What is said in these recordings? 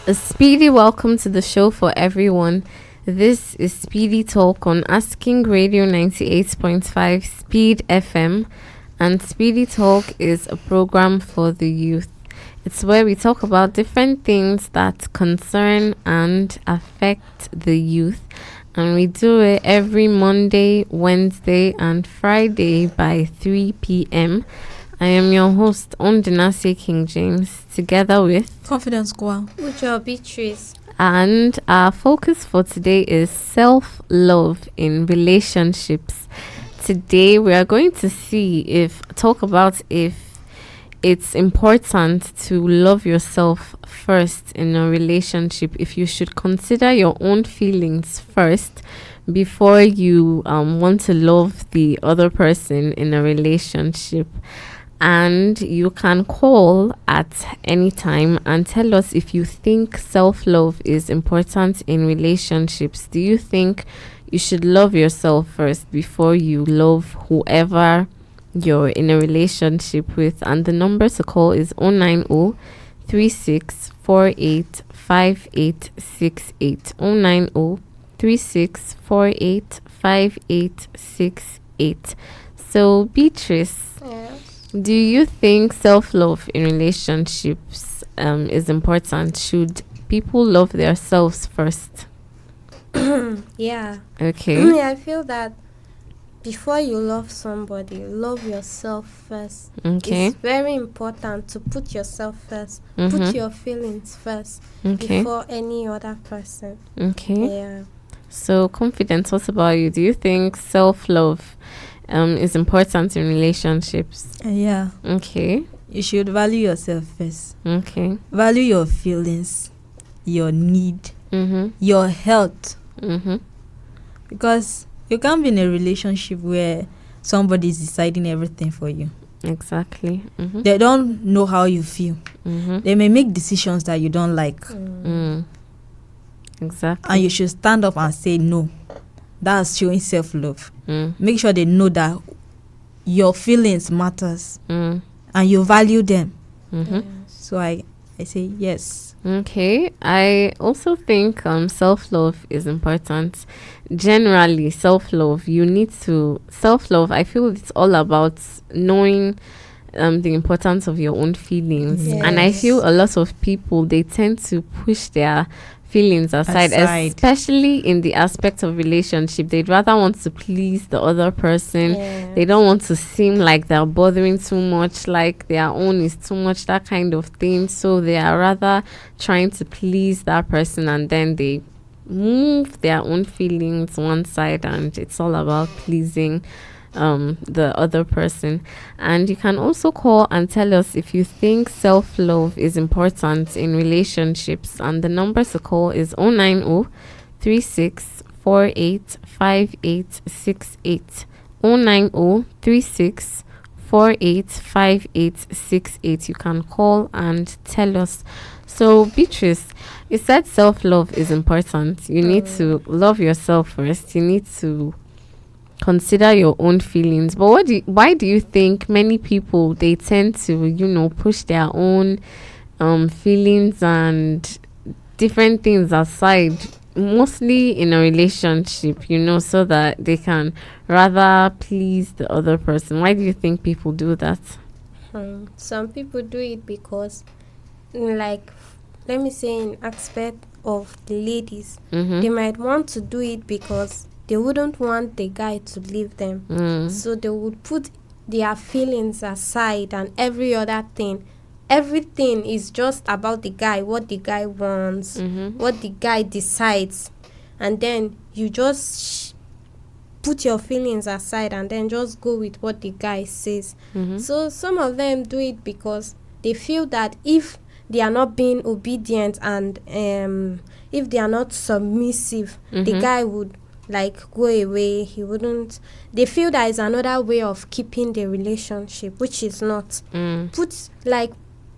A speedy welcome to the show for everyone. This is Speedy Talk on Asking Radio 98.5 Speed FM, and Speedy Talk is a program for the youth. It's where we talk about different things that concern and affect the youth, and we do it every Monday, Wednesday, and Friday by 3 p.m. I am your host, Aondonase King James, together with Confidence Kwagh. Ujoh, Beatrice. And our focus for today is self-love in relationships. Today we are going to talk about if it's important to love yourself first in a relationship, if you should consider your own feelings first before you want to love the other person in a relationship. And you can call at any time and tell us if you think self-love is important in relationships. Do you think you should love yourself first before you love whoever you're in a relationship with? And the number to call is 090 3648 5868. 090 3648 5868. So, Beatrice. Yes. Do you think self-love in relationships is important? Should people love themselves first? Yeah. Okay. I feel that before you love somebody, love yourself first. Okay. It's very important to put yourself first. Mm-hmm. Put your feelings first Okay. before any other person. Okay. Yeah. So, Confidence, what about you? Do you think self-love is important in relationships? Yeah. Okay. You should value yourself first. Okay. Value your feelings, your need, Mm-hmm. your health. Mm-hmm. Because you can't be in a relationship where somebody is deciding everything for you. Exactly. Mm-hmm. They don't know how you feel. Mm-hmm. They may make decisions that you don't like. Exactly. And you should stand up and say no. That's showing self-love. Mm. Make sure they know that your feelings matters Mm. and you value them. Mm-hmm. Yes. So I say yes. Okay, I also think self-love is important. Generally, self-love, I feel it's all about knowing the importance of your own feelings. Yes. And I feel a lot of people, they tend to push their feelings aside, especially in the aspect of relationship. They'd rather want to please the other person. Yes. They don't want to seem like they're bothering too much, like their own is too much, that kind of thing. So they are rather trying to please that person, and then they move their own feelings one side, and it's all about pleasing the other person. And you can also call and tell us if you think self-love is important in relationships, and the number to call is 090 3648 5868. 090 3648 5868. You can call and tell us. So, Beatrice, you said self-love is important. You need to love yourself first. You need to consider your own feelings. But why do you think many people, they tend to push their own feelings and different things aside, mostly in a relationship, so that they can rather please the other person? Why do you think people do that? Some people do it because, like, let me say, in aspect of the ladies, they might want to do it because they wouldn't want the guy to leave them. So they would put their feelings aside and every other thing. Everything is just about the guy, what the guy wants, what the guy decides. And then you just put your feelings aside and then just go with what the guy says. So some of them do it because they feel that if they are not being obedient and if they are not submissive, the guy would go away. He wouldn't. They feel that is another way of keeping the relationship, which is not. Put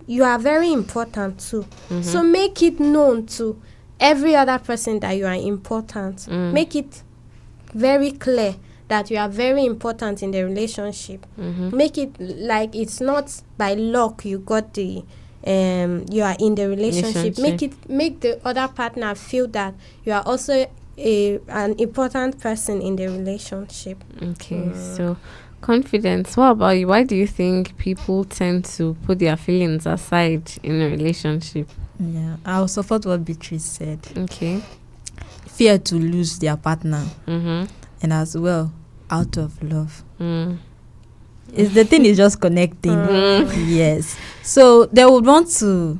you are very important too. So make it known to every other person that you are important. Make it very clear that you are very important in the relationship. Make it like it's not by luck you got the you are in the relationship. Make the other partner feel that you are also an important person in the relationship. Okay, so confidence. What about you? Why do you think people tend to put their feelings aside in a relationship? Yeah, I'll support what Beatrice said. Okay. Fear to lose their partner, Mm-hmm. and as well, out of love. Is the thing is just connecting. Yes. So they would want to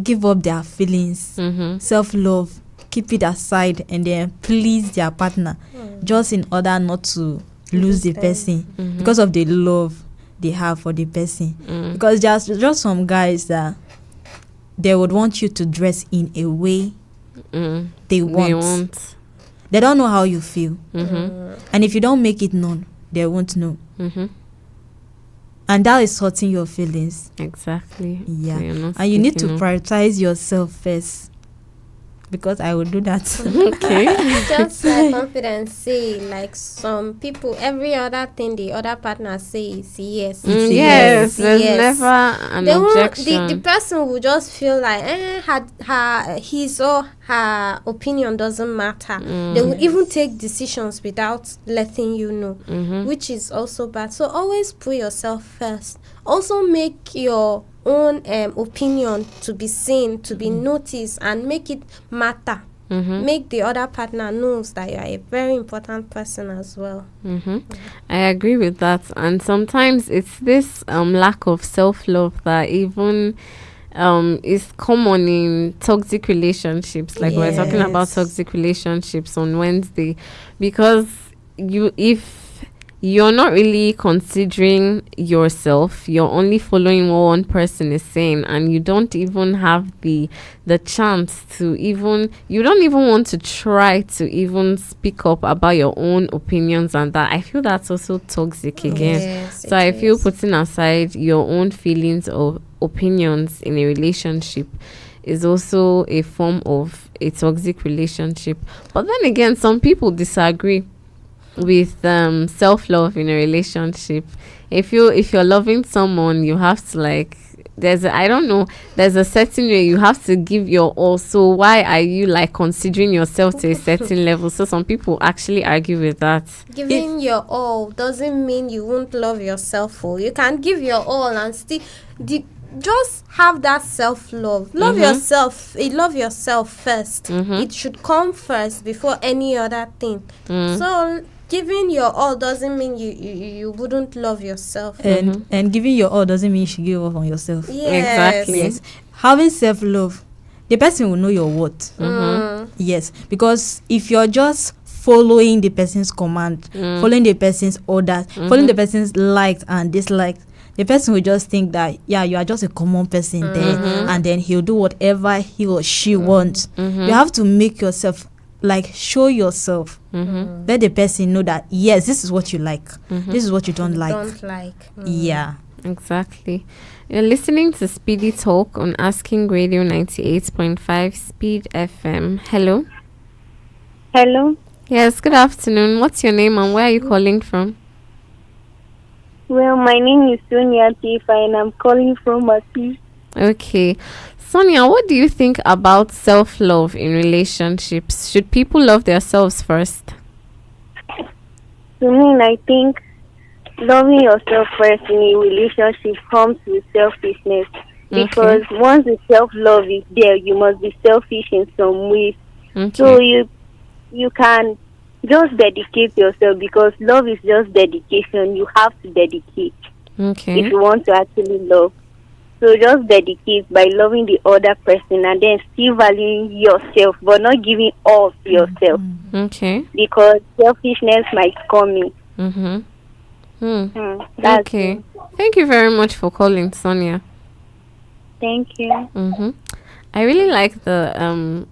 give up their feelings, self-love, keep it aside, and then please their partner, just in order not to lose the person because of the love they have for the person. Because there's just some guys that they would want you to dress in a way they want. They don't know how you feel. And if you don't make it known, they won't know. And that is hurting your feelings. Exactly. Yeah. And you need to prioritize yourself first. Because I will do that. Okay. Just like confidence say, like some people, every other thing the other partner says yes. Yes, there's never an objection. The person will just feel like his or her opinion doesn't matter. They will even take decisions without letting you know, which is also bad. So always put yourself first. Also make your own opinion to be seen, to be noticed, and make it matter. Make the other partner knows that you are a very important person as well. I agree with that. And sometimes it's this lack of self-love that even is common in toxic relationships. Like we're talking about toxic relationships on Wednesday, because if you're not really considering yourself, you're only following what one person is saying, and you don't even have the chance to you don't even want to try to even speak up about your own opinions, and that I feel that's also toxic again. So I feel putting aside your own feelings or opinions in a relationship is also a form of a toxic relationship. But then again, some people disagree with self-love in a relationship. If you're loving someone, you have to there's a certain way you have to give your all. So why are you considering yourself to a certain level? So some people actually argue with that. Giving your all doesn't mean you won't love yourself. You can give your all and still just have that self-love. Love yourself. Love yourself first. It should come first before any other thing. So giving your all doesn't mean you wouldn't love yourself. And giving your all doesn't mean you should give up on yourself. Exactly. Yes. Having self-love, the person will know your worth. Yes. Because if you're just following the person's command, following the person's orders, following the person's likes and dislikes, the person will just think that, you are just a common person there, and then he'll do whatever he or she wants. You have to make yourself, show yourself. Let the person know that, yes, this is what you like. This is what you don't like. Yeah. Exactly. You're listening to Speedy Talk on Asking Radio 98.5 Speed FM. Hello. Hello. Yes, good afternoon. What's your name and where are you calling from? Well, my name is Sonia Tifa and I'm calling from Mati. Okay. Sonia, what do you think about self-love in relationships? Should people love themselves first? To me, I think loving yourself first in a relationship comes with selfishness. Because once the self-love is there, you must be selfish in some ways. So you can just dedicate yourself, because love is just dedication. You have to dedicate if you want to actually love. So just dedicate by loving the other person and then still valuing yourself, but not giving all to yourself. Because selfishness might come in. Okay. Thank you very much for calling, Sonia. Thank you. I really like the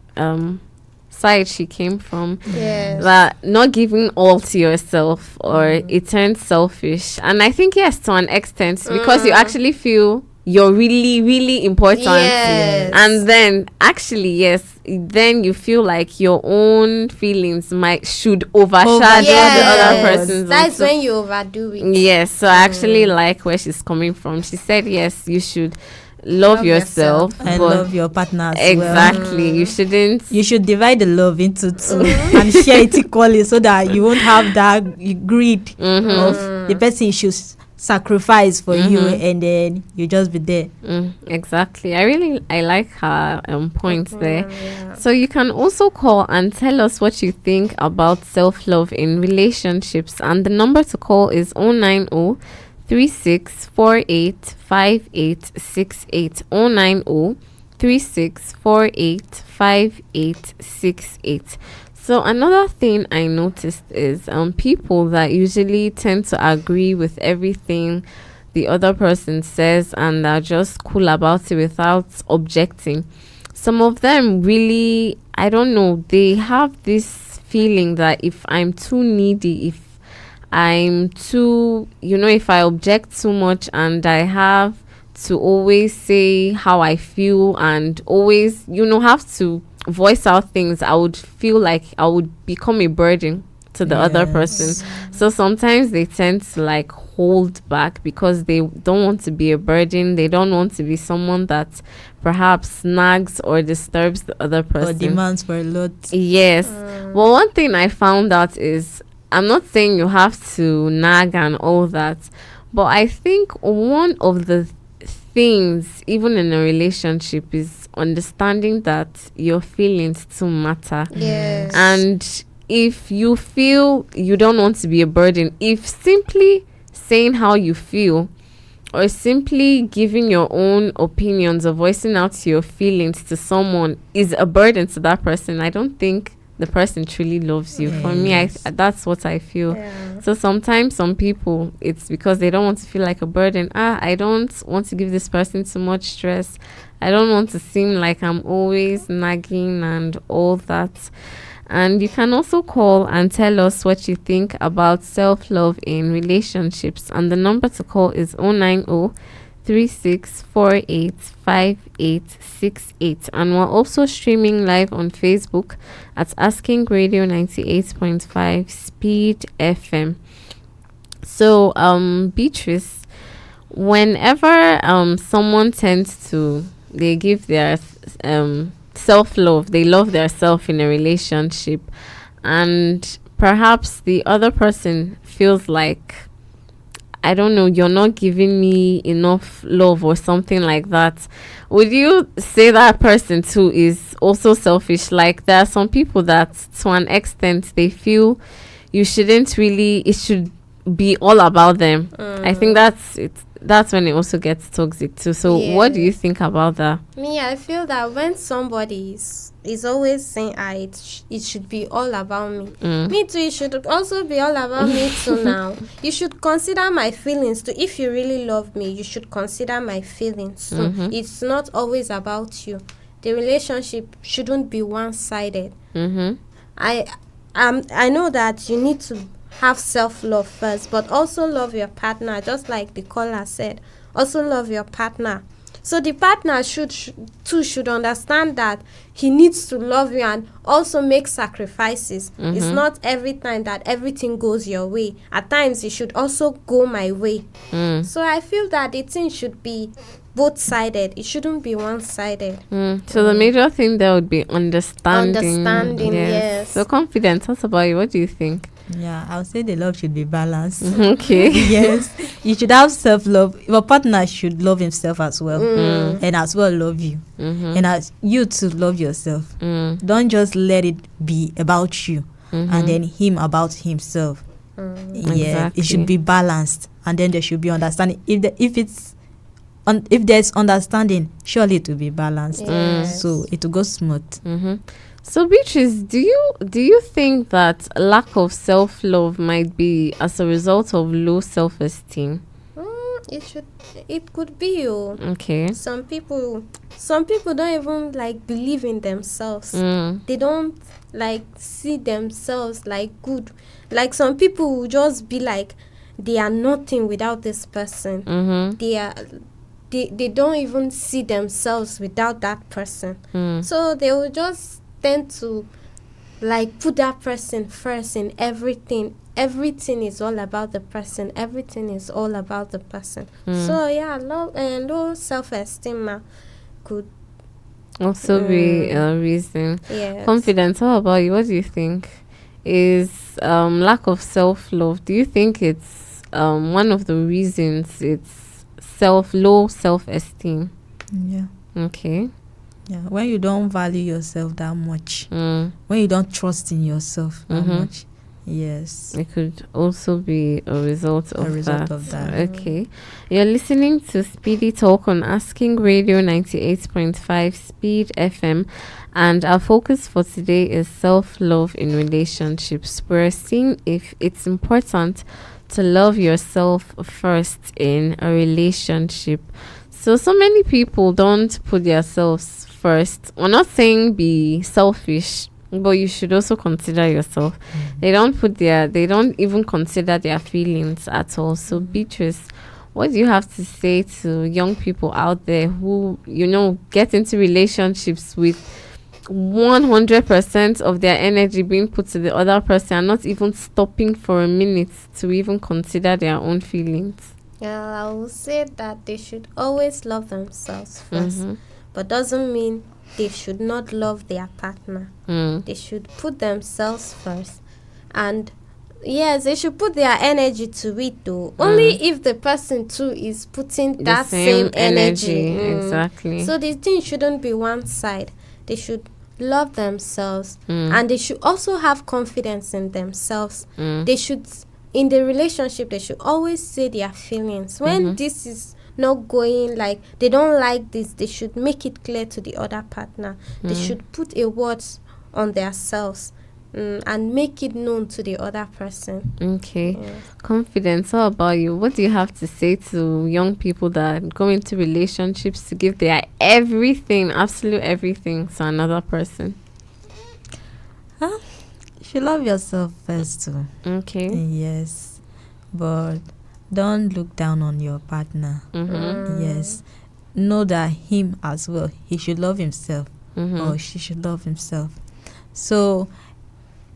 side she came from. That not giving all to yourself, or it turns selfish. And I think yes, to an extent, because you actually feel you're really, really important. And then actually, then you feel like your own feelings should overshadow the other person's. That's when you overdo it. Yes, so I actually like where she's coming from. She said, yes, you should love yourself and but love your partner as exactly well. you shouldn't. You should divide the love into two and share it equally so that you won't have that greed of the person should sacrifice for you and then you just be there. Exactly. I like her points there. Yeah. So you can also call and tell us what you think about self-love in relationships, and the number to call is 090 3648 5868 090 3648 5868. So another thing I noticed is people that usually tend to agree with everything the other person says and are just cool about it without objecting. Some of them really, I don't know, they have this feeling that if I'm too needy, if I'm too, if I object too much and I have to always say how I feel and always, have to voice out things, I would feel like I would become a burden to the other person. So sometimes they tend to like hold back because they don't want to be a burden. They don't want to be someone that perhaps nags or disturbs the other person Or demands for a lot. Yes. Well, one thing I found out is, I'm not saying you have to nag and all that, but I think one of the things, even in a relationship, is understanding that your feelings too matter. Yes. And if you feel you don't want to be a burden, if simply saying how you feel or simply giving your own opinions or voicing out your feelings to someone is a burden to that person, I don't think the person truly loves you. For me, that's what I feel. Yeah. So sometimes some people, it's because they don't want to feel like a burden. I don't want to give this person too much stress. I don't want to seem like I'm always nagging and all that. And you can also call and tell us what you think about self-love in relationships. And the number to call is 090 3648 5868. And we're also streaming live on Facebook at Asking Radio 98.5 Speed FM. So, Beatrice, whenever someone tends to, they give their self-love, they love their self in a relationship, and perhaps the other person feels like, I don't know, you're not giving me enough love or something like that, would you say that person too is also selfish? Like, there are some people that to an extent they feel you shouldn't really, it should be all about them. I think that's it. That's when it also gets toxic too. So what do you think about that? Me, I feel that when somebody is always saying it should be all about me. Me too, it should also be all about me too now. You should consider my feelings too. If you really love me, you should consider my feelings too. It's not always about you. The relationship shouldn't be one-sided. I know that you need to have self-love first, but also love your partner, just like the caller said. Also love your partner. So the partner should understand that he needs to love you and also make sacrifices. It's not every time that everything goes your way. At times it should also go my way. So I feel that the thing should be both-sided. It shouldn't be one-sided. So the major thing there would be understanding. Yes. So confidence. What about you? What do you think? Yeah, I would say the love should be balanced. Okay. Yes, you should have self-love. Your partner should love himself as well, and as well love you, and as you to love yourself. Don't just let it be about you and then him about himself. Yeah, Exactly. it should be balanced, and then there should be understanding. If there's understanding, surely it will be balanced. So it will go smooth. So Beatrice, do you think that lack of self-love might be as a result of low self-esteem? It could be. Okay. Some people don't even like believe in themselves. They don't like see themselves like good. Like, some people will just be like they are nothing without this person. They don't even see themselves without that person. So they will just tend to like put that person first in everything. Everything is all about the person. Everything is all about the person. So yeah, low self-esteem could also be a reason. yes. Confidence. How about you? What do you think? Is lack of self-love? Do you think it's one of the reasons it's low self-esteem? Yeah. Okay. Yeah. When you don't value yourself that much, when you don't trust in yourself that much, yes, it could also be a result of that. Okay. You're listening to Speedy Talk on Asking Radio 98.5 Speed FM. And our focus for today is self-love in relationships. We're seeing if it's important to love yourself first in a relationship. So many people don't put themselves first. We're not saying be selfish, but you should also consider yourself. They don't even consider their feelings at all. So Beatrice, what do you have to say to young people out there who, get into relationships with 100% of their energy being put to the other person and not even stopping for a minute to even consider their own feelings? I will say that they should always love themselves first, but doesn't mean they should not love their partner. They should put themselves first, and yes, they should put their energy to it though. Only if the person too is putting that same energy. Exactly. So the thing shouldn't be one side. They should love themselves, and they should also have confidence in themselves. They should, in the relationship, they should always say their feelings. When this is not going, like they don't like this, they should make it clear to the other partner. They should put a word on themselves and make it known to the other person. Okay. Confidence. How about you? What do you have to say to young people that go into relationships to give their everything, absolute everything, to another person? You should love yourself first too. Okay. Yes, but don't look down on your partner. Yes, know that him as well, he should love himself, or she should love himself. So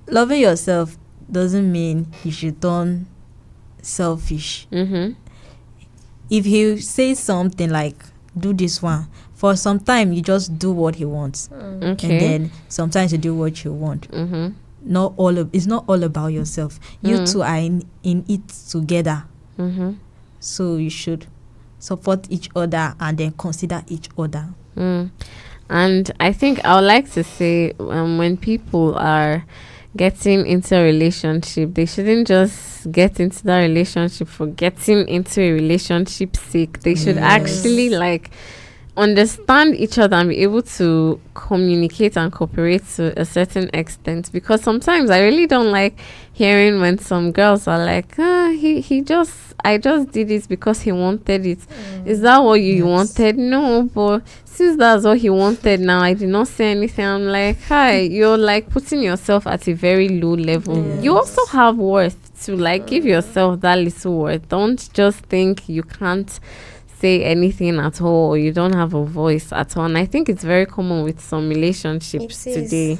loving yourself doesn't mean you should turn selfish. If he says something like, do this one, for some time you just do what he wants. And then sometimes you do what you want. It's not all about yourself. You two are in it together. So you should support each other and then consider each other. And I think I would like to say, when people are getting into a relationship, they shouldn't just get into that relationship for getting into a relationship sake. They should actually understand each other and be able to communicate and cooperate to a certain extent. Because sometimes I really don't like hearing when some girls are like, I just did it because he wanted it. Is that what you wanted? No, but since that's what he wanted, now I did not say anything. I'm like, hi, you're like putting yourself at a very low level. You also have worth to give yourself that little worth. Don't just think you can't say anything at all, or you don't have a voice at all. And I think it's very common with some relationships today,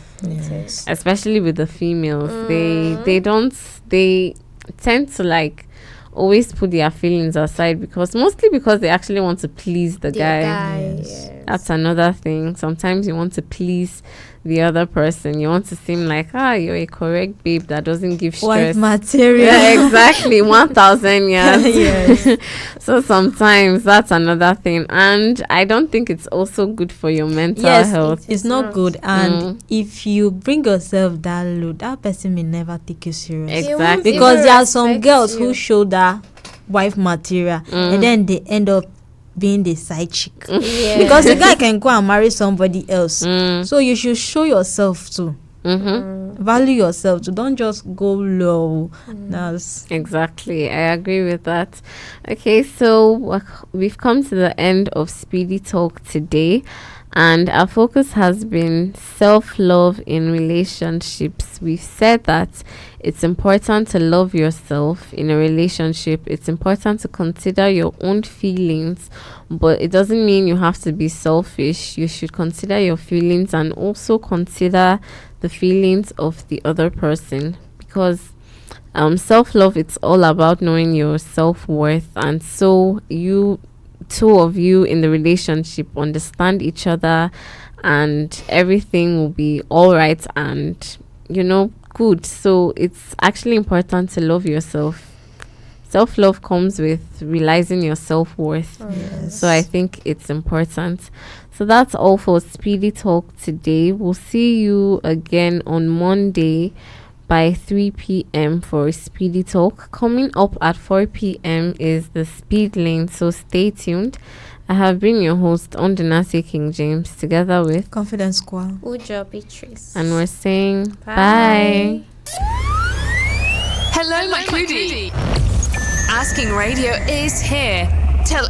especially with the females. They tend to always put their feelings aside, because they actually want to please the guy. That's another thing. Sometimes you want to please the other person. You want to seem like, you're a correct babe that doesn't give stress. Wife material. Yeah, exactly. 1,000 years. So sometimes that's another thing. And I don't think it's also good for your mental health. It's not good. And if you bring yourself that low, that person may never take you serious. Exactly. Because there are some girls who show that wife material and then they end up being the side chick. Because the guy can go and marry somebody else. So you should show yourself too. Value yourself too. Don't just go low. Exactly. I agree with that. Okay, so we've come to the end of Speedy Talk today. And our focus has been self-love in relationships. We've said that it's important to love yourself in a relationship. It's important to consider your own feelings, but it doesn't mean you have to be selfish. You should consider your feelings and also consider the feelings of the other person, because self-love, it's all about knowing your self-worth, and so you two of you in the relationship understand each other, and everything will be all right and good. So it's actually important to love yourself. Self-love comes with realizing your self-worth. Yes. So I think it's important. So that's all for Speedy Talk today. We'll see you again on Monday by 3 p.m. for Speedy Talk. Coming up at 4 p.m. is the Speed Lane, so stay tuned. I have been your host, Aondonase King James, together with Confidence Kwagh. Ujoh, Beatrice. and we're saying Bye. Hello, my Cudi. Asking Radio is here. Tell